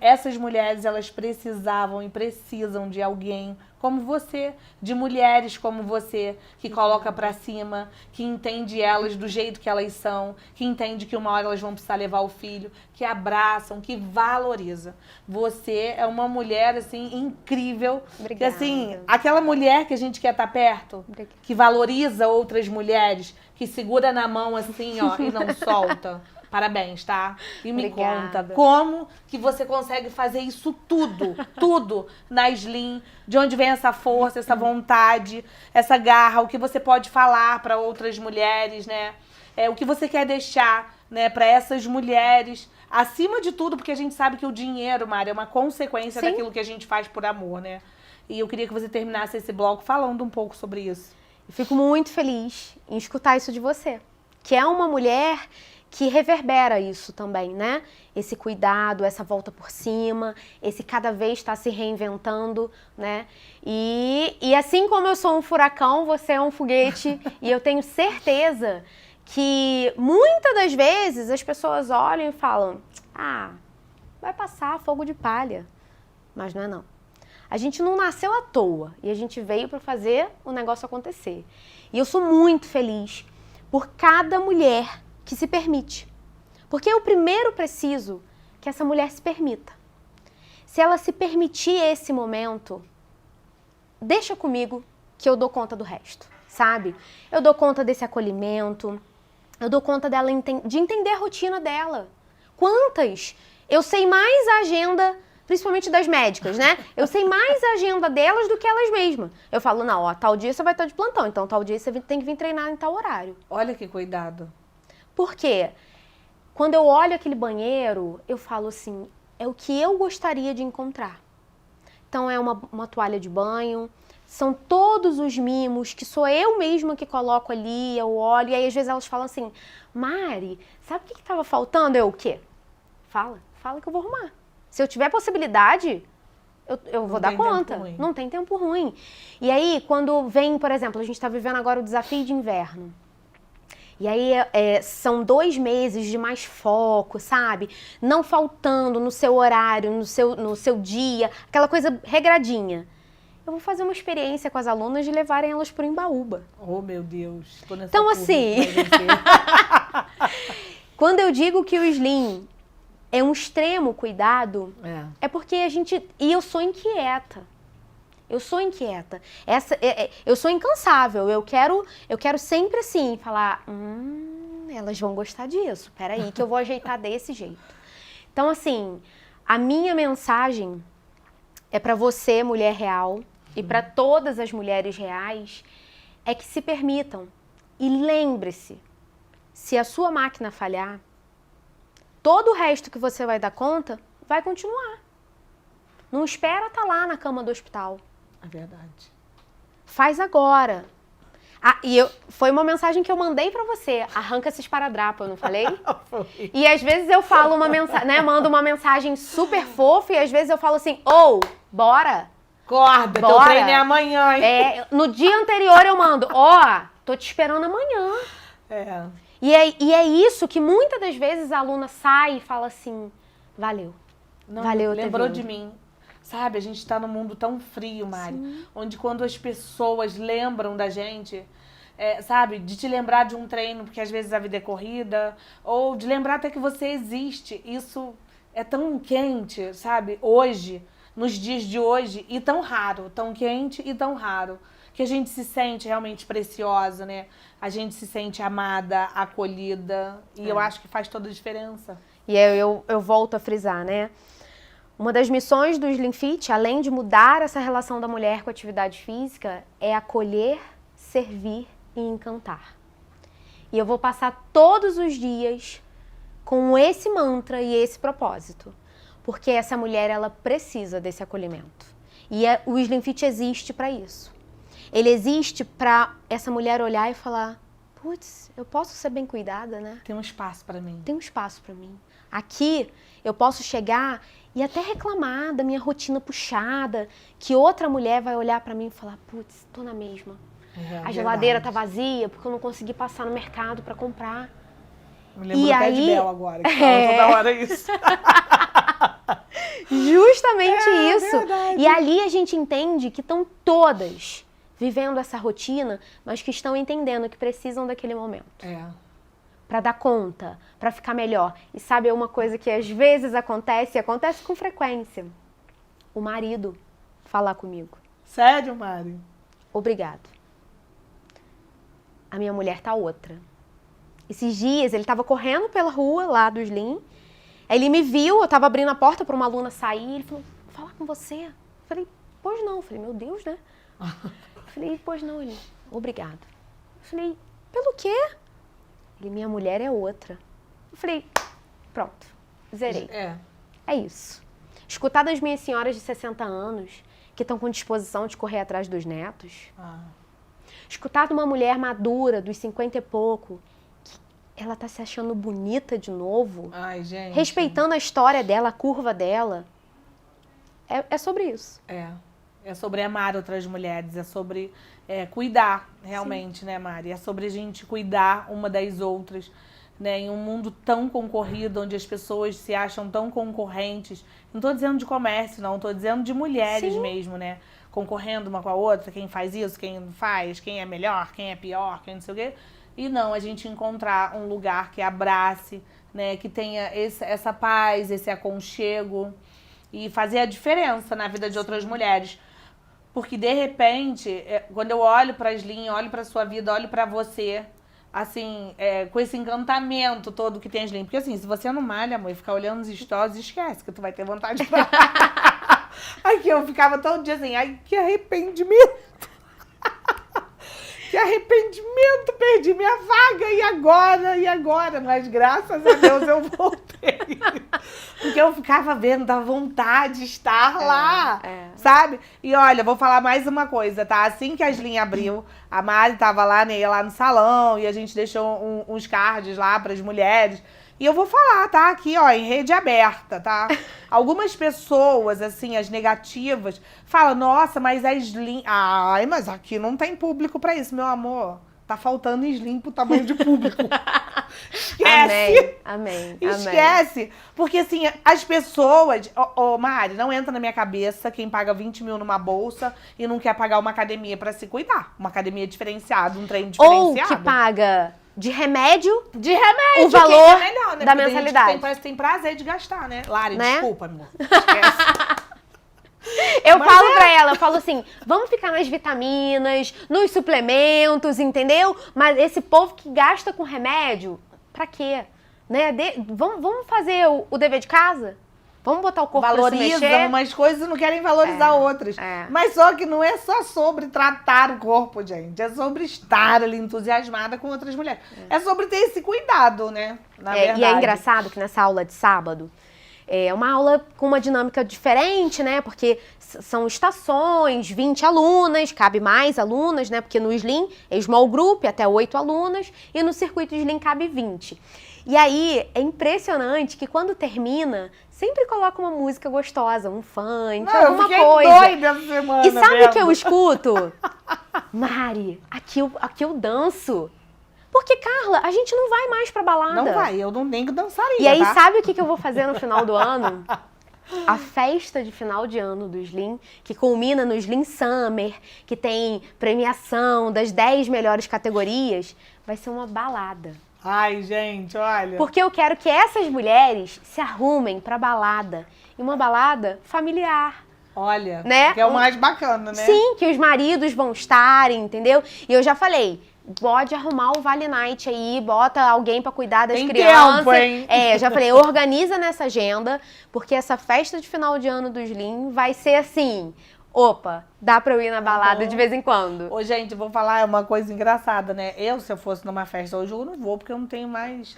Essas mulheres, elas precisavam e precisam de alguém como você, de mulheres como você, que coloca pra cima, que entende elas do jeito que elas são, que entende que uma hora elas vão precisar levar o filho, que abraçam, que valoriza. Você é uma mulher, assim, incrível. Obrigada. Que, assim, aquela mulher que a gente quer estar perto, que valoriza outras mulheres, que segura na mão, assim, ó, e não solta. Parabéns, tá? E me conta como que você consegue fazer isso tudo na Slim, de onde vem essa força, essa vontade, essa garra, o que você pode falar para outras mulheres, né? O que você quer deixar, né, para essas mulheres, acima de tudo, porque a gente sabe que o dinheiro, Mari, é uma consequência daquilo que a gente faz por amor, né? E eu queria que você terminasse esse bloco falando um pouco sobre isso. Eu fico muito feliz em escutar isso de você, que é uma mulher que reverbera isso também, né? Esse cuidado, essa volta por cima, esse cada vez estar se reinventando, né? E assim como eu sou um furacão, você é um foguete e eu tenho certeza que muitas das vezes as pessoas olham e falam, vai passar, fogo de palha. Mas não é não. A gente não nasceu à toa e a gente veio para fazer o negócio acontecer. E eu sou muito feliz por cada mulher que se permite. Porque eu primeiro preciso que essa mulher se permita. Se ela se permitir esse momento, deixa comigo que eu dou conta do resto, sabe? Eu dou conta desse acolhimento, eu dou conta dela de entender a rotina dela. Quantas? Eu sei mais a agenda, principalmente das médicas, né? Eu sei mais a agenda delas do que elas mesmas. Eu falo, não, ó, tal dia você vai estar de plantão, então tal dia você tem que vir treinar em tal horário. Olha que cuidado. Por quê? Quando eu olho aquele banheiro, eu falo assim, é o que eu gostaria de encontrar. Então é uma toalha de banho, são todos os mimos que sou eu mesma que coloco ali, eu olho, e aí às vezes elas falam assim, Mari, sabe o que estava faltando? Eu, o quê? Fala que eu vou arrumar. Se eu tiver possibilidade, eu vou dar conta. Não tem tempo ruim. E aí, quando vem, por exemplo, a gente está vivendo agora o desafio de inverno. E aí são 2 meses de mais foco, sabe? Não faltando no seu horário, no seu dia, aquela coisa regradinha. Eu vou fazer uma experiência com as alunas de levarem elas pro Embaúba. Oh, meu Deus. Então, assim, quando eu digo que o Slim é um extremo cuidado, é porque e eu sou inquieta. Eu sou inquieta. Eu sou incansável. Eu quero sempre assim, falar, elas vão gostar disso. Peraí, que eu vou ajeitar desse jeito. Então, assim, a minha mensagem é para você, mulher real, e para todas as mulheres reais, é que se permitam. E lembre-se, se a sua máquina falhar, todo o resto que você vai dar conta vai continuar. Não espera estar lá na cama do hospital. É verdade. Faz agora. Foi uma mensagem que eu mandei pra você. Arranca esse esparadrapo, eu não falei? Foi. E às vezes eu falo uma mensagem, né? Mando uma mensagem super fofa e às vezes eu falo assim, bora. Acorda, teu treino é amanhã, hein? No dia anterior eu mando, tô te esperando amanhã. E é isso que muitas das vezes a aluna sai e fala assim, valeu. Valeu, lembrou de mim. Sabe, a gente tá num mundo tão frio, Mari, Sim. onde quando as pessoas lembram da gente, sabe, de te lembrar de um treino, porque às vezes a vida é corrida, ou de lembrar até que você existe, isso é tão quente, sabe, hoje, nos dias de hoje, e tão raro, tão quente e tão raro, que a gente se sente realmente preciosa, né? A gente se sente amada, acolhida, e eu acho que faz toda a diferença. E eu volto a frisar, né? Uma das missões do Slim Fit, além de mudar essa relação da mulher com a atividade física, é acolher, servir e encantar. E eu vou passar todos os dias com esse mantra e esse propósito. Porque essa mulher, ela precisa desse acolhimento. E o Slim Fit existe para isso. Ele existe para essa mulher olhar e falar, putz, eu posso ser bem cuidada, né? Tem um espaço para mim. Tem um espaço para mim. Aqui eu posso chegar e até reclamar da minha rotina puxada, que outra mulher vai olhar para mim e falar, putz, tô na mesma. A geladeira tá vazia porque eu não consegui passar no mercado para comprar. Me lembro do pé de Bel agora, que fala toda hora isso. Justamente isso. Verdade. E ali a gente entende que estão todas vivendo essa rotina, mas que estão entendendo que precisam daquele momento. Para dar conta, para ficar melhor. E sabe uma coisa que às vezes acontece com frequência? O marido falar comigo. Sério, Mari? Obrigado. A minha mulher tá outra. Esses dias ele tava correndo pela rua lá do Slim. Aí ele me viu, eu tava abrindo a porta para uma aluna sair. Ele falou, vou falar com você. Eu falei, pois não. Eu falei, meu Deus, né? Eu falei, pois não. Ele, obrigado. Eu falei, pelo quê? Ele, minha mulher é outra. Eu falei, pronto, zerei. É isso. Escutar das minhas senhoras de 60 anos, que estão com disposição de correr atrás dos netos. Escutar de uma mulher madura, dos 50 e pouco, que ela tá se achando bonita de novo. Ai, gente. Respeitando a história dela, a curva dela. É sobre isso. É sobre amar outras mulheres, é sobre cuidar, realmente, né, Mari? É sobre a gente cuidar uma das outras. né, em um mundo tão concorrido, onde as pessoas se acham tão concorrentes. Não tô dizendo de comércio, não, tô dizendo de mulheres mesmo, né? Concorrendo uma com a outra, quem faz isso, quem não faz, quem é melhor, quem é pior, quem não sei o quê. E não, a gente encontrar um lugar que abrace, né, que tenha essa paz, esse aconchego e fazer a diferença na vida de outras mulheres. Porque, de repente, quando eu olho pra Aslin, olho pra sua vida, olho pra você, assim, com esse encantamento todo que tem a Aslin. Porque, assim, se você não malha, amor, e ficar olhando os stories, esquece que tu vai ter vontade de falar. Aqui eu ficava todo dia assim, ai, que arrependimento. Que arrependimento, perdi minha vaga, e agora? Mas graças a Deus eu voltei. Porque eu ficava vendo, dava vontade de estar lá, sabe? E olha, vou falar mais uma coisa, tá? Assim que a Aslin abriu, a Mari tava lá, né, lá no salão, e a gente deixou uns cards lá pras mulheres. E eu vou falar, tá? Aqui, ó, em rede aberta, tá? Algumas pessoas, assim, as negativas, falam, nossa, mas a Aslin... Ai, mas aqui não tem público pra isso, meu amor. Tá faltando Aslin pro tamanho de público. Esquece! Amém. Esquece! Porque, assim, as pessoas... Mari, não entra na minha cabeça quem paga 20 mil numa bolsa e não quer pagar uma academia pra se cuidar. Uma academia diferenciada, um treino diferenciado. Ou que paga... De remédio, o valor é melhor, né? da Porque mensalidade. Parece que tem prazer de gastar, né? Lari, Né? desculpa, amor. Esquece. Eu falo pra ela, eu falo assim, vamos ficar nas vitaminas, nos suplementos, entendeu? Mas esse povo que gasta com remédio, pra quê? Né? Vamos fazer o dever de casa? Vamos botar o corpo pra se mexer? Valorizam umas coisas e não querem valorizar outras. Mas só que não é só sobre tratar o corpo, gente. É sobre estar ali entusiasmada com outras mulheres. É sobre ter esse cuidado, né? Na verdade. E é engraçado que nessa aula de sábado, é uma aula com uma dinâmica diferente, né? Porque são estações, 20 alunas, cabe mais alunas, né? Porque no Slim é small group, até 8 alunas, e no circuito Slim cabe 20. E aí, é impressionante que quando termina, sempre coloca uma música gostosa, um funk, alguma coisa. Eu fiquei doida essa semana. E sabe o que eu escuto? Mari, aqui eu danço. Porque, Carla, a gente não vai mais pra balada. Não vai, eu não nem dançaria, E aí, tá? sabe o que eu vou fazer no final do ano? A festa de final de ano do Slim, que culmina no Slim Summer, que tem premiação das 10 melhores categorias, vai ser uma balada. Ai, gente, olha. Porque eu quero que essas mulheres se arrumem pra balada. E uma balada familiar. Olha, né? Que é o mais bacana, né? Sim, que os maridos vão estar, entendeu? E eu já falei, pode arrumar o Vale Night aí, bota alguém pra cuidar das crianças. Tempo, hein? Eu já falei, organiza nessa agenda, porque essa festa de final de ano do Slim vai ser assim... Opa, dá pra eu ir na balada de vez em quando. Ô, gente, vou falar uma coisa engraçada, né? Se eu fosse numa festa hoje, eu não vou, porque eu não tenho mais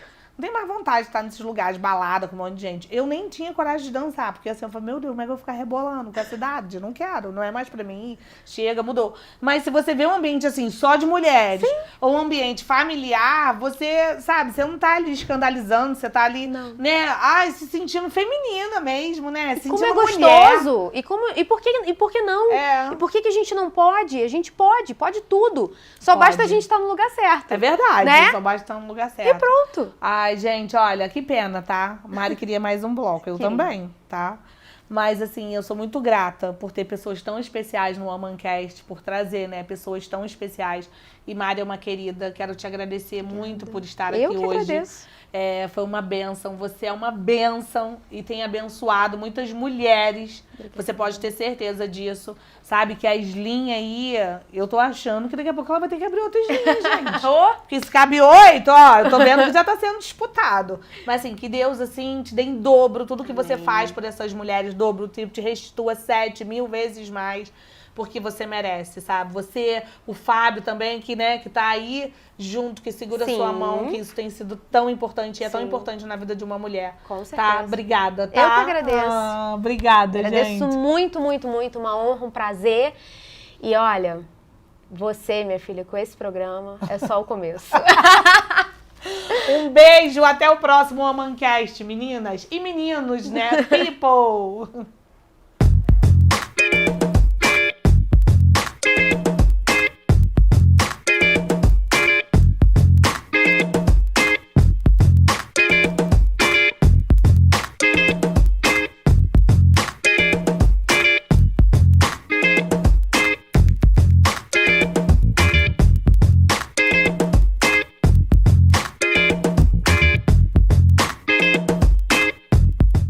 vontade de estar nesses lugares, balada, com um monte de gente. Eu nem tinha coragem de dançar, porque assim, eu falei, meu Deus, como é que eu vou ficar rebolando com essa idade? Não quero, não é mais pra mim. Chega, mudou. Mas se você vê um ambiente assim, só de mulheres, ou um ambiente familiar, você, sabe, você não tá ali escandalizando, você tá ali, né? Ai, se sentindo feminina mesmo, né? Sentindo como é mulher. gostoso! E por que não? E por que a gente não pode? A gente pode tudo. Só basta a gente estar no lugar certo. É verdade, né? Só basta estar no lugar certo. E pronto. Ai, gente, olha, que pena, tá? Mari queria mais um bloco, eu também, tá? Mas, assim, eu sou muito grata por ter pessoas tão especiais no Womancast, por trazer, né, pessoas tão especiais. E Mari é uma querida, quero te agradecer muito por estar aqui hoje. Eu que agradeço. Foi uma bênção, você é uma bênção e tem abençoado muitas mulheres. Você pode ter certeza disso. Sabe que a Slim aí, eu tô achando que daqui a pouco ela vai ter que abrir outra Slim, gente. Porque se cabe 8, ó, eu tô vendo que já tá sendo disputado. Mas assim, que Deus, assim, te dê em dobro tudo que você faz por essas mulheres, dobro, te restitua 7.000 vezes mais. Porque você merece, sabe? Você, o Fábio também, que, né, que tá aí junto, que segura a sua mão, que isso tem sido tão importante, e é tão importante na vida de uma mulher. Com certeza. Tá? Obrigada, tá? Eu que agradeço. Obrigada, agradeço gente. muito, muito, muito. Uma honra, um prazer. E olha, você, minha filha, com esse programa, é só o começo. Um beijo, até o próximo Womancast, meninas e meninos, né? People!